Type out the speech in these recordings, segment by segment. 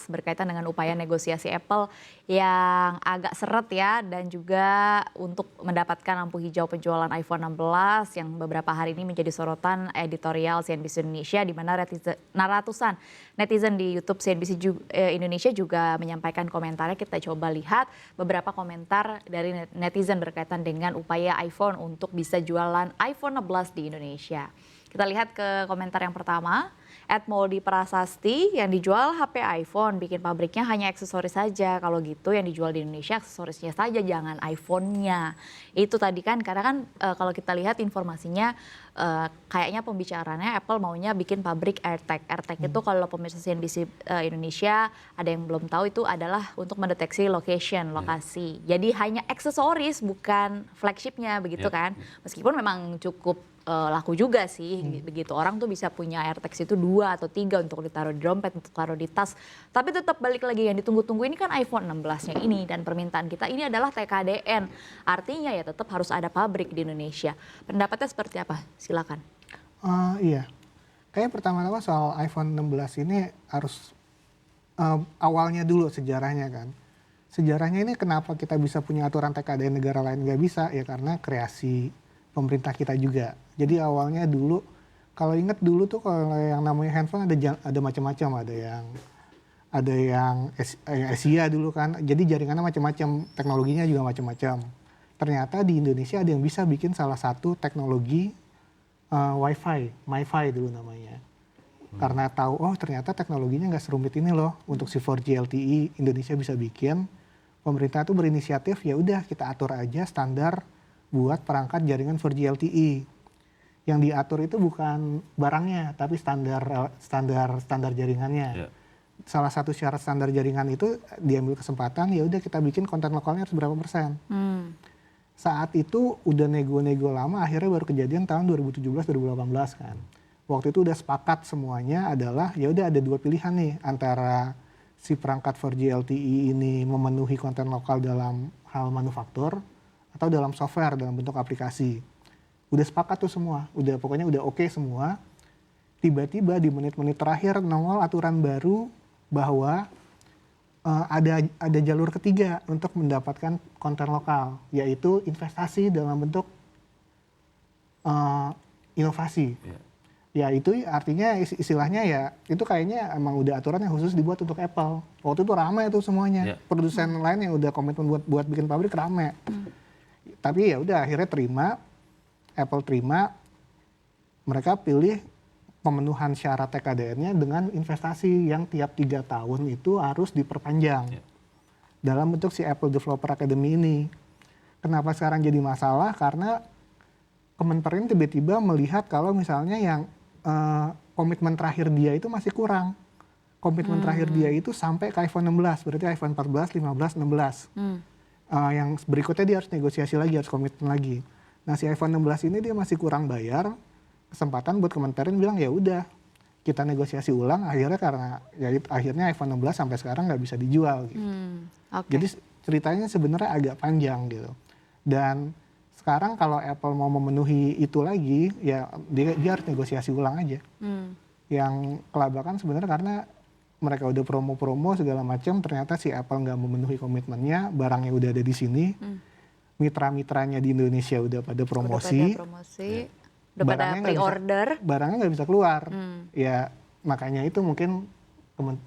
berkaitan dengan upaya negosiasi Apple yang agak seret ya, dan juga untuk mendapatkan lampu hijau penjualan iPhone 16 yang beberapa hari ini menjadi sorotan editorial CNBC Indonesia, di mana ratusan netizen di YouTube CNBC Indonesia juga menyampaikan komentarnya. Kita coba lihat beberapa komentar dari netizen berkaitan dengan upaya iPhone untuk bisa jualan iPhone 16 di Indonesia. Kita lihat ke komentar yang pertama, @Moldi Prasasti, yang dijual HP iPhone, bikin pabriknya hanya aksesoris saja. Kalau gitu yang dijual di Indonesia aksesorisnya saja, jangan iPhone-nya. Itu tadi kan, karena kan kalau kita lihat informasinya kayaknya pembicaraannya Apple maunya bikin pabrik AirTag. AirTag itu kalau pemirsa CNBC Indonesia ada yang belum tahu, itu adalah untuk mendeteksi lokasi. Jadi hanya aksesoris, bukan flagshipnya begitu kan. Meskipun memang cukup laku juga sih, begitu. Orang tuh bisa punya AirTags itu 2 atau 3 untuk ditaruh di dompet, untuk taruh di tas. Tapi tetap balik lagi, yang ditunggu-tunggu ini kan iPhone 16-nya ini, dan permintaan kita ini adalah TKDN. Artinya ya tetap harus ada pabrik di Indonesia. Pendapatnya seperti apa? Silakan. Iya, kayak pertama-tama soal iPhone 16 ini harus awalnya dulu sejarahnya kan. Sejarahnya ini kenapa kita bisa punya aturan TKDN negara lain nggak bisa, ya karena kreasi pemerintah kita juga. Jadi awalnya dulu, kalau ingat dulu tuh kalau yang namanya handphone ada macam-macam, ada yang Asia dulu kan. Jadi jaringannya macam-macam, teknologinya juga macam-macam. Ternyata di Indonesia ada yang bisa bikin salah satu teknologi Wi-Fi, MiFi dulu namanya. Karena tahu, oh ternyata teknologinya nggak serumit ini loh untuk si 4G LTE Indonesia bisa bikin. Pemerintah tuh berinisiatif, ya udah kita atur aja standar buat perangkat jaringan 4G LTE. Yang diatur itu bukan barangnya, tapi standar jaringannya. Salah satu syarat standar jaringan itu diambil kesempatan, ya udah kita bikin konten lokalnya harus berapa persen. Saat itu udah nego-nego lama, akhirnya baru kejadian tahun 2017-2018 kan. Waktu itu udah sepakat semuanya adalah, ya udah ada 2 pilihan nih, antara si perangkat 4G LTE ini memenuhi konten lokal dalam hal manufaktur, atau dalam software, dalam bentuk aplikasi. Udah sepakat tuh semua, pokoknya udah oke semua. Tiba-tiba di menit-menit terakhir nongol aturan baru bahwa ada jalur ketiga untuk mendapatkan konten lokal, yaitu investasi dalam bentuk inovasi. Ya itu artinya istilahnya ya, itu kayaknya emang udah aturan yang khusus dibuat untuk Apple. Waktu itu rame tuh semuanya, produsen lain yang udah komitmen buat bikin pabrik rame. Tapi ya udah akhirnya Apple terima, mereka pilih pemenuhan syarat TKDN-nya dengan investasi yang tiap 3 tahun itu harus diperpanjang. Dalam bentuk si Apple Developer Academy ini. Kenapa sekarang jadi masalah? Karena Kemenperin tiba-tiba melihat kalau misalnya yang komitmen terakhir dia itu masih kurang. Komitmen terakhir dia itu sampai ke iPhone 16, berarti iPhone 14, 15, 16. Yang berikutnya dia harus negosiasi lagi, harus komitmen lagi. Nah si iPhone 16 ini dia masih kurang bayar, kesempatan buat Kemenperin bilang ya udah kita negosiasi ulang, akhirnya iPhone 16 sampai sekarang nggak bisa dijual gitu. Jadi ceritanya sebenarnya agak panjang gitu. Dan sekarang kalau Apple mau memenuhi itu lagi, ya dia harus negosiasi ulang aja. Yang kelabakan sebenarnya karena mereka udah promo-promo segala macam, ternyata si Apple nggak memenuhi komitmennya, barangnya udah ada di sini, mitra-mitranya di Indonesia udah pada promosi, udah pada pre-order, barangnya nggak bisa keluar. Ya makanya itu mungkin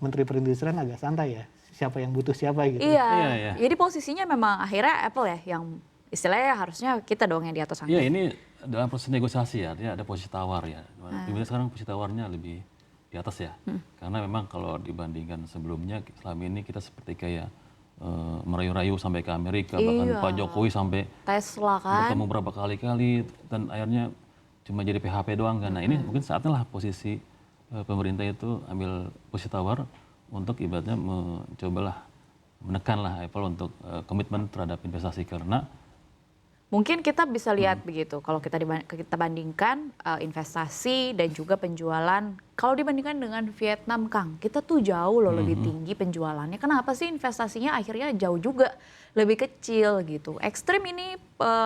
Menteri Perindustrian agak santai ya, siapa yang butuh siapa gitu. Iya. Jadi posisinya memang akhirnya Apple ya yang istilahnya harusnya kita dong yang di atas angin. Iya, ini dalam proses negosiasi ya, artinya ada posisi tawar ya. Kemudian sekarang posisi tawarnya lebih di atas ya. Karena memang kalau dibandingkan sebelumnya, selama ini kita seperti kayak merayu-rayu sampai ke Amerika, bahkan Pak Jokowi sampai Tesla kan bertemu berapa kali-kali, dan akhirnya cuma jadi PHP doang kan. Nah ini mungkin saatnya lah posisi pemerintah itu ambil posisi tawar untuk ibaratnya mencobalah menekanlah Apple untuk komitmen terhadap investasi, karena mungkin kita bisa lihat begitu, kalau kita bandingkan investasi dan juga penjualan, kalau dibandingkan dengan Vietnam, Kang, kita tuh jauh loh lebih tinggi penjualannya. Kenapa sih investasinya akhirnya jauh juga lebih kecil gitu? Ekstrim ini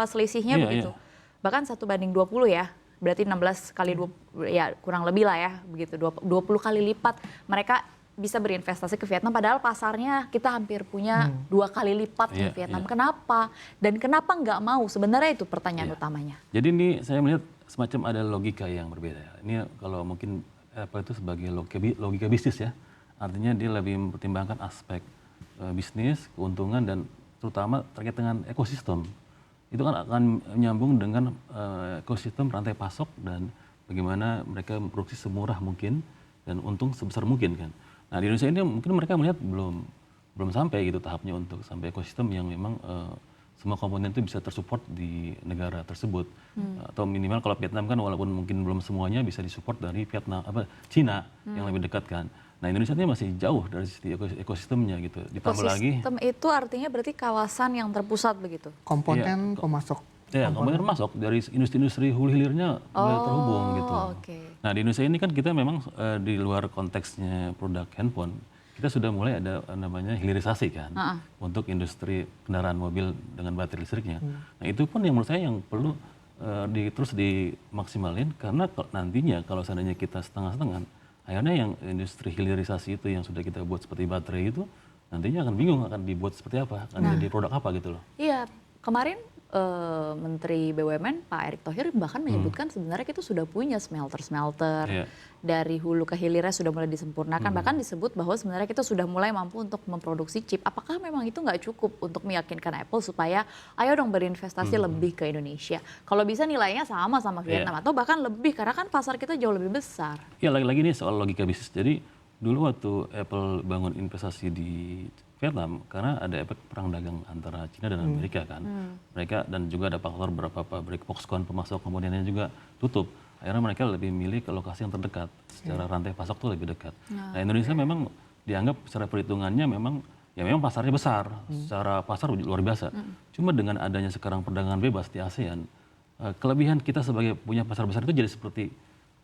selisihnya begitu. Bahkan 1:20 ya, berarti 16 kali 20, ya kurang lebih lah ya begitu, 20 kali lipat mereka bisa berinvestasi ke Vietnam padahal pasarnya kita hampir punya 2 kali lipat di Vietnam. Kenapa? Dan kenapa nggak mau? Sebenarnya itu pertanyaan utamanya. Jadi ini saya melihat semacam ada logika yang berbeda. Ini kalau mungkin Apple itu sebagai logika bisnis ya. Artinya dia lebih mempertimbangkan aspek bisnis, keuntungan dan terutama terkait dengan ekosistem. Itu kan akan menyambung dengan ekosistem rantai pasok dan bagaimana mereka memproduksi semurah mungkin dan untung sebesar mungkin kan. Nah di Indonesia ini mungkin mereka melihat belum sampai gitu tahapnya untuk sampai ekosistem yang memang semua komponen itu bisa tersupport di negara tersebut. Atau minimal kalau Vietnam kan walaupun mungkin belum semuanya bisa disupport dari Cina yang lebih dekat kan. Nah Indonesia ini masih jauh dari sisi ekosistemnya gitu. Ditambah lagi. Ekosistem itu artinya berarti kawasan yang terpusat begitu? Komponen pemasok. Ya, komponen masuk dari industri-industri hulu hilirnya terhubung gitu. Nah di Indonesia ini kan kita memang di luar konteksnya produk handphone, kita sudah mulai ada namanya hilirisasi kan untuk industri kendaraan mobil dengan baterai listriknya. Nah itu pun yang menurut saya yang perlu terus dimaksimalin karena nantinya kalau seandainya kita setengah-setengah, akhirnya yang industri hilirisasi itu yang sudah kita buat seperti baterai itu nantinya akan bingung akan dibuat seperti apa, akan jadi produk apa gitu loh. Iya, kemarin Menteri BUMN Pak Erick Thohir bahkan menyebutkan sebenarnya kita sudah punya smelter-smelter dari hulu ke hilirnya sudah mulai disempurnakan, bahkan disebut bahwa sebenarnya kita sudah mulai mampu untuk memproduksi chip. Apakah memang itu nggak cukup untuk meyakinkan Apple supaya ayo dong berinvestasi lebih ke Indonesia? Kalau bisa nilainya sama Vietnam atau bahkan lebih karena kan pasar kita jauh lebih besar. Ya lagi-lagi ini soal logika bisnis. Jadi dulu waktu Apple bangun investasi di Vietnam karena ada efek perang dagang antara Cina dan Amerika kan. Mereka dan juga ada faktor beberapa pabrik Foxconn pemasok komponennya juga tutup. Akhirnya mereka lebih milih ke lokasi yang terdekat. Secara rantai pasok tuh lebih dekat. Nah Indonesia memang dianggap secara perhitungannya memang pasarnya besar. Secara pasar luar biasa. Cuma dengan adanya sekarang perdagangan bebas di ASEAN, kelebihan kita sebagai punya pasar besar itu jadi seperti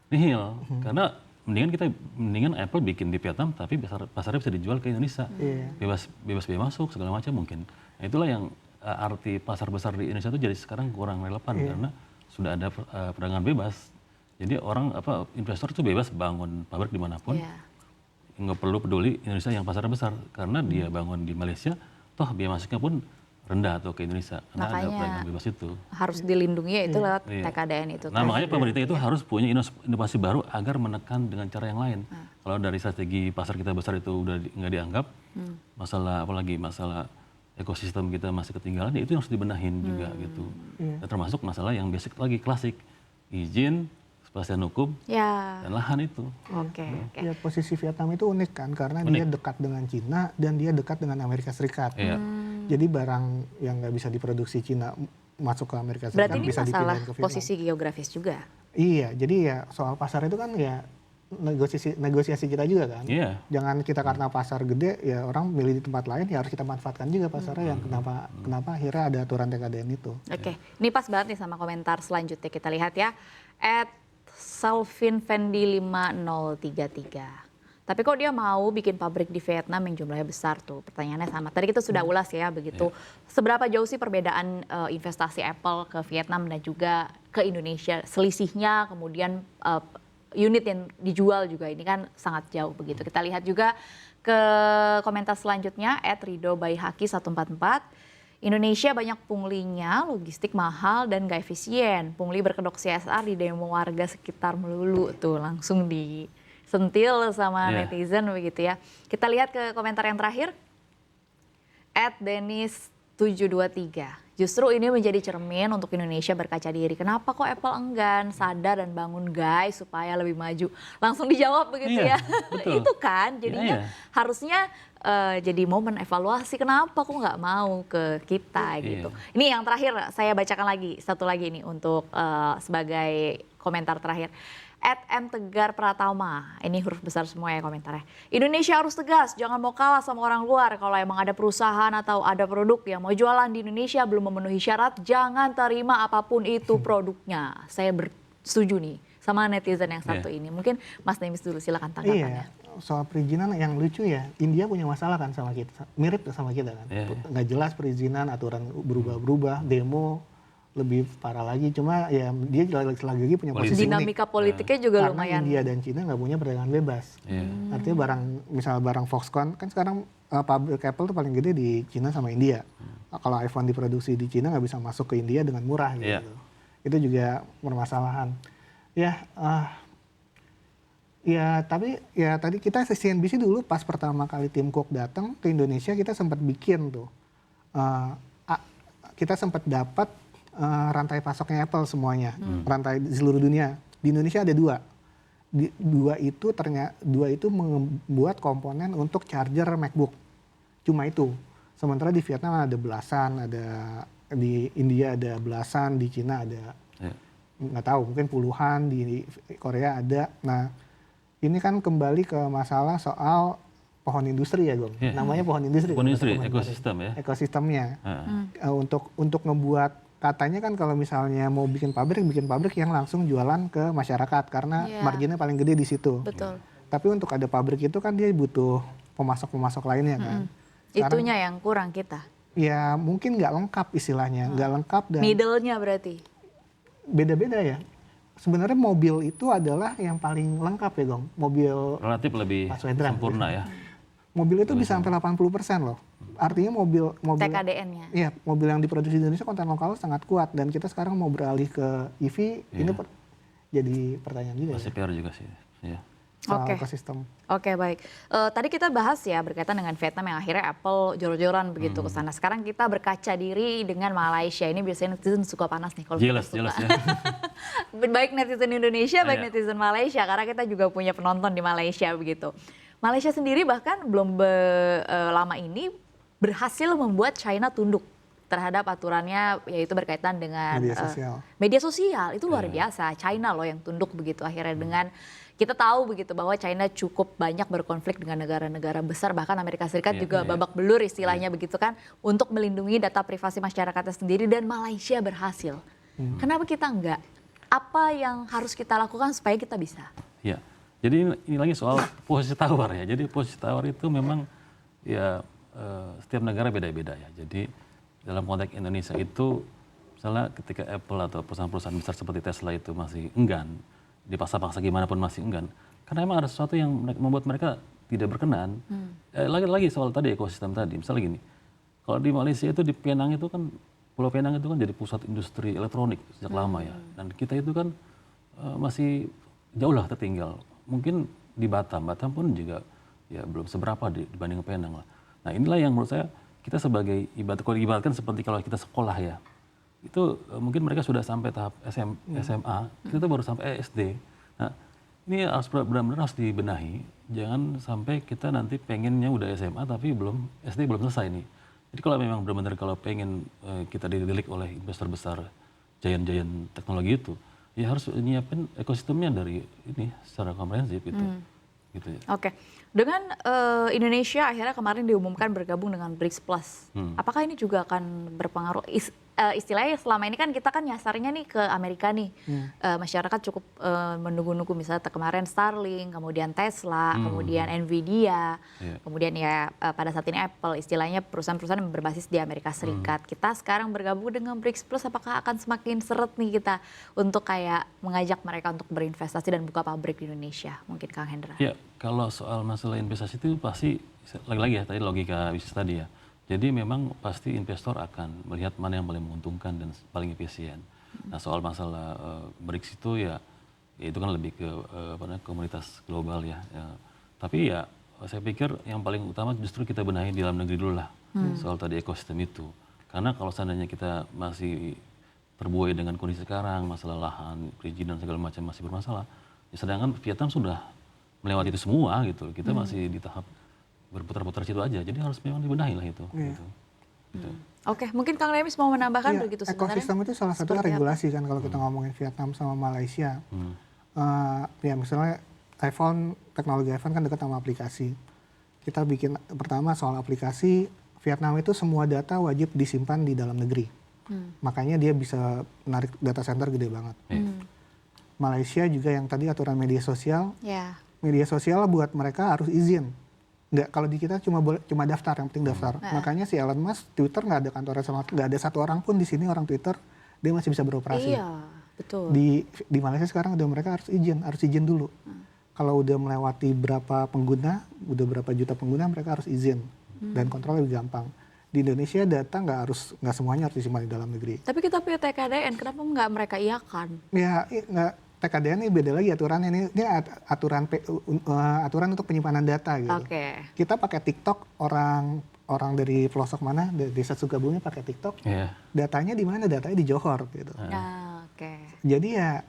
nihil. Karena mendingan Apple bikin di Vietnam tapi pasarnya bisa dijual ke Indonesia. Bebas biaya masuk segala macam mungkin. Nah, itulah yang arti pasar besar di Indonesia itu jadi sekarang kurang relevan karena sudah ada perdagangan bebas. Jadi investor itu bebas bangun pabrik dimanapun. Nggak perlu peduli Indonesia yang pasarnya besar karena dia bangun di Malaysia toh biaya masuknya pun rendah atau ke Indonesia karena ada perdagangan bebas itu. Harus dilindungi ya itu lewat TKDN itu. Nah makanya pemerintah itu harus punya inovasi baru agar menekan dengan cara yang lain. Kalau dari strategi pasar kita besar itu udah nggak dianggap, masalah apalagi masalah ekosistem kita masih ketinggalan, ya itu yang harus dibenahin juga gitu. Dan termasuk masalah yang basic lagi klasik, izin, kepastian hukum, dan lahan itu. Ya, posisi Vietnam itu unik kan karena dia dekat dengan Cina dan dia dekat dengan Amerika Serikat. Jadi barang yang nggak bisa diproduksi Cina masuk ke Amerika Serikat bisa dipindahin ke Vietnam. Posisi geografis juga. Iya, jadi ya soal pasar itu kan ya negosiasi kita juga kan. Jangan kita karena pasar gede ya orang milih di tempat lain ya harus kita manfaatkan juga pasarnya yang kenapa akhirnya ada aturan TKDN itu. Ini pas banget nih sama komentar selanjutnya kita lihat ya. Salvin Fendi 5033. Tapi kok dia mau bikin pabrik di Vietnam yang jumlahnya besar tuh? Pertanyaannya sama. Tadi kita sudah ulas ya begitu. Seberapa jauh sih perbedaan investasi Apple ke Vietnam dan juga ke Indonesia? Selisihnya kemudian unit yang dijual juga ini kan sangat jauh begitu. Kita lihat juga ke komentar selanjutnya @ridobaihaki 144. Indonesia banyak punglinya, logistik mahal dan gak efisien. Pungli berkedok CSR di demo warga sekitar melulu tuh langsung disentil sama netizen begitu ya. Kita lihat ke komentar yang terakhir. @Denis723. Justru ini menjadi cermin untuk Indonesia berkaca diri. Kenapa kok Apple enggan sadar dan bangun guys supaya lebih maju? Langsung dijawab begitu ya. Betul. Itu kan jadinya harusnya jadi momen evaluasi. Kenapa kok nggak mau ke kita gitu. Ini yang terakhir saya bacakan lagi. Satu lagi nih untuk sebagai komentar terakhir. @mtegar Pratama, ini huruf besar semua ya komentarnya. Indonesia harus tegas, jangan mau kalah sama orang luar. Kalau emang ada perusahaan atau ada produk yang mau jualan di Indonesia belum memenuhi syarat, jangan terima apapun itu produknya. Saya setuju nih sama netizen yang satu ini. Mungkin Mas Demis dulu silakan tanggapannya. Soal perizinan yang lucu ya, India punya masalah kan sama kita, mirip sama kita kan. Nggak jelas perizinan, aturan berubah-berubah, demo lebih parah lagi. Cuma ya dia lagi punya posisi unik. Dinamika politiknya juga Karena lumayan. India dan Cina nggak punya perdagangan bebas. Artinya misal barang Foxconn, kan sekarang pabrik Apple tuh paling gede di Cina sama India. Kalau iPhone diproduksi di Cina nggak bisa masuk ke India dengan murah gitu. Itu juga permasalahan. Ya tapi ya tadi kita CNBC dulu pas pertama kali Tim Cook datang ke Indonesia, kita sempat bikin tuh. Kita sempat dapat rantai pasoknya Apple semuanya, rantai di seluruh dunia. Di Indonesia ada dua. Dua itu membuat komponen untuk charger MacBook. Cuma itu. Sementara di Vietnam ada belasan, di India ada belasan, di Cina ada nggak tahu, mungkin puluhan, di Korea ada. Nah, ini kan kembali ke masalah soal pohon industri ya, Gong. Namanya pohon industri. Pohon industri, ekosistem ya. Ekosistemnya. Untuk ngebuat, katanya kan kalau misalnya mau bikin pabrik yang langsung jualan ke masyarakat karena marginnya paling gede di situ. Betul. Tapi untuk ada pabrik itu kan dia butuh pemasok-pemasok lainnya kan. Sekarang, itunya yang kurang kita. Ya mungkin nggak lengkap istilahnya, nggak lengkap dan Middle-nya berarti. Beda-beda ya. Sebenarnya mobil itu adalah yang paling lengkap ya, Gong. Mobil relatif lebih sempurna ya. Mobil itu bisa sampai 80% loh. Artinya mobil TKDN-nya. Iya, mobil yang diproduksi di Indonesia konten lokal sangat kuat, dan kita sekarang mau beralih ke EV, ini jadi pertanyaan juga. Masih PR juga sih. Ya. Soal ekosistem. Oke, baik. Tadi kita bahas ya berkaitan dengan Vietnam yang akhirnya Apple jor-joran begitu ke sana. Sekarang kita berkaca diri dengan Malaysia. Ini biasanya netizen suka panas nih kalau jelas ya. Baik netizen Indonesia, baik netizen Malaysia, karena kita juga punya penonton di Malaysia begitu. Malaysia sendiri bahkan belum lama ini berhasil membuat China tunduk terhadap aturannya, yaitu berkaitan dengan media sosial. Itu luar biasa. China loh yang tunduk begitu akhirnya dengan kita tahu begitu bahwa China cukup banyak berkonflik dengan negara-negara besar, bahkan Amerika Serikat juga babak belur istilahnya begitu kan, untuk melindungi data privasi masyarakatnya sendiri, dan Malaysia berhasil. Kenapa kita enggak? Apa yang harus kita lakukan supaya kita bisa? Ya, jadi ini lagi soal posisi tawar ya. Jadi posisi tawar itu memang ya setiap negara beda-beda ya. Jadi dalam konteks Indonesia itu, misalnya ketika Apple atau perusahaan-perusahaan besar seperti Tesla itu masih enggan, dipaksa-paksa gimana pun masih enggan, karena emang ada sesuatu yang membuat mereka tidak berkenan. Lagi-lagi soal tadi ekosistem tadi, misalnya gini, kalau di Malaysia itu di Penang itu kan, Pulau Penang itu kan jadi pusat industri elektronik sejak lama ya, dan kita itu kan masih jauh lah tertinggal. Mungkin di Batam pun juga ya belum seberapa dibanding Penang lah. Nah inilah yang menurut saya kita sebagai kalau diibaratkan seperti kalau kita sekolah ya, itu mungkin mereka sudah sampai tahap SMA, kita tuh baru sampai SD. Nah, ini harus benar-benar harus dibenahi. Jangan sampai kita nanti pengennya udah SMA tapi SD belum selesai nih. Jadi kalau memang benar-benar kalau pengen kita dididik oleh investor besar, giant teknologi itu, ya harus nyiapin ekosistemnya dari ini secara komprehensif gitu. Gitu ya. Oke. Dengan Indonesia akhirnya kemarin diumumkan bergabung dengan BRICS Plus. Apakah ini juga akan berpengaruh? Istilahnya selama ini kan kita kan nyasarnya nih ke Amerika nih. Masyarakat cukup menunggu-nunggu, misalnya kemarin Starlink, kemudian Tesla, kemudian Nvidia, kemudian ya pada saat ini Apple, istilahnya perusahaan-perusahaan yang berbasis di Amerika Serikat. Kita sekarang bergabung dengan BRICS Plus, apakah akan semakin seret nih kita untuk kayak mengajak mereka untuk berinvestasi dan buka pabrik di Indonesia? Mungkin Kang Hendra. Ya, kalau soal masalah investasi itu pasti lagi-lagi ya tadi logika bisnis tadi ya. Jadi memang pasti investor akan melihat mana yang paling menguntungkan dan paling efisien. Nah soal masalah BRICS itu ya itu kan lebih ke komunitas global ya. Tapi ya saya pikir yang paling utama justru kita benahi di dalam negeri dulu lah soal tadi ekosistem itu. Karena kalau seandainya kita masih terbuai dengan kondisi sekarang, masalah lahan, perizinan segala macam masih bermasalah. Ya, sedangkan Vietnam sudah melewati itu semua gitu. Kita masih di tahap berputar-putar situ aja, jadi harus memang dibenahi lah itu. Gitu. Oke, mungkin Kang Lemis mau menambahkan begitu sebenarnya. Ekosistem itu salah satu regulasi kan kalau kita ngomongin Vietnam sama Malaysia. Ya misalnya iPhone, teknologi iPhone kan dekat sama aplikasi. Kita bikin pertama soal aplikasi, Vietnam itu semua data wajib disimpan di dalam negeri. Makanya dia bisa menarik data center gede banget. Malaysia juga yang tadi aturan media sosial. Media sosial buat mereka harus izin. Nggak, kalau di kita cuma daftar, yang penting daftar. Makanya si Elon Musk, Twitter nggak ada kantornya sama, nggak ada satu orang pun di sini orang Twitter dia masih bisa beroperasi. Iya, betul. Di Malaysia sekarang udah mereka harus izin dulu. Kalau udah melewati berapa pengguna, udah berapa juta pengguna, mereka harus izin dan kontrol lebih gampang. Di Indonesia data nggak semuanya harus disimpan di dalam negeri. Tapi kita punya TKDN, kenapa nggak mereka iakan? Ya, nggak, TKDN ini beda lagi aturannya. Ini aturan untuk penyimpanan data gitu. Oke. Kita pakai TikTok, orang dari pelosok mana, dari desa Sukabumi pakai TikTok. Iya. Datanya di mana? Datanya di Johor gitu. Nah, oke. Jadi ya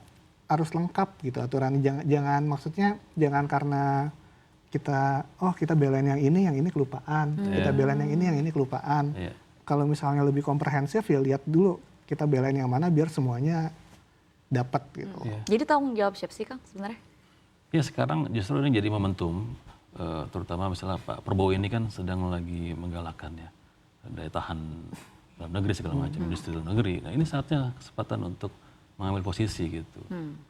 harus lengkap gitu aturan. Jangan maksudnya jangan karena kita belain yang ini kelupaan. Kita belain yang ini kelupaan. Iya. Kalau misalnya lebih komprehensif ya lihat dulu kita belain yang mana biar semuanya dapat gitu. Iya. Jadi tanggung jawab siapa sih Kang sebenarnya? Ya sekarang justru ini jadi momentum, terutama misalnya Pak Prabowo ini kan sedang lagi menggalakkan ya daya tahan dalam negeri segala macam, industri dalam negeri. Nah ini saatnya kesempatan untuk mengambil posisi gitu.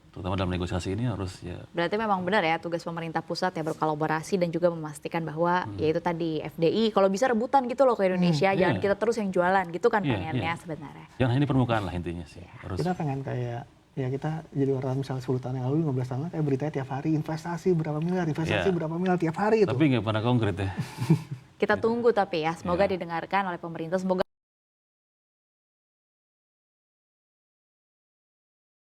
Terutama dalam negosiasi ini harus ya. Berarti memang benar ya tugas pemerintah pusat ya berkolaborasi dan juga memastikan bahwa ya itu tadi FDI kalau bisa rebutan gitu loh ke Indonesia, jangan Iya. kita terus yang jualan gitu kan Iya, pengennya iya. sebenarnya. Jangan hanya di permukaan lah intinya sih. Harus. Kita pengen kayak ya kita jadi orang misalnya 10 tahun yang lalu, 15 tahun lalu kayak beritanya tiap hari investasi berapa miliar Iya. berapa miliar tiap hari itu. Tapi nggak pernah konkret ya. Kita tunggu tapi ya semoga didengarkan oleh pemerintah, semoga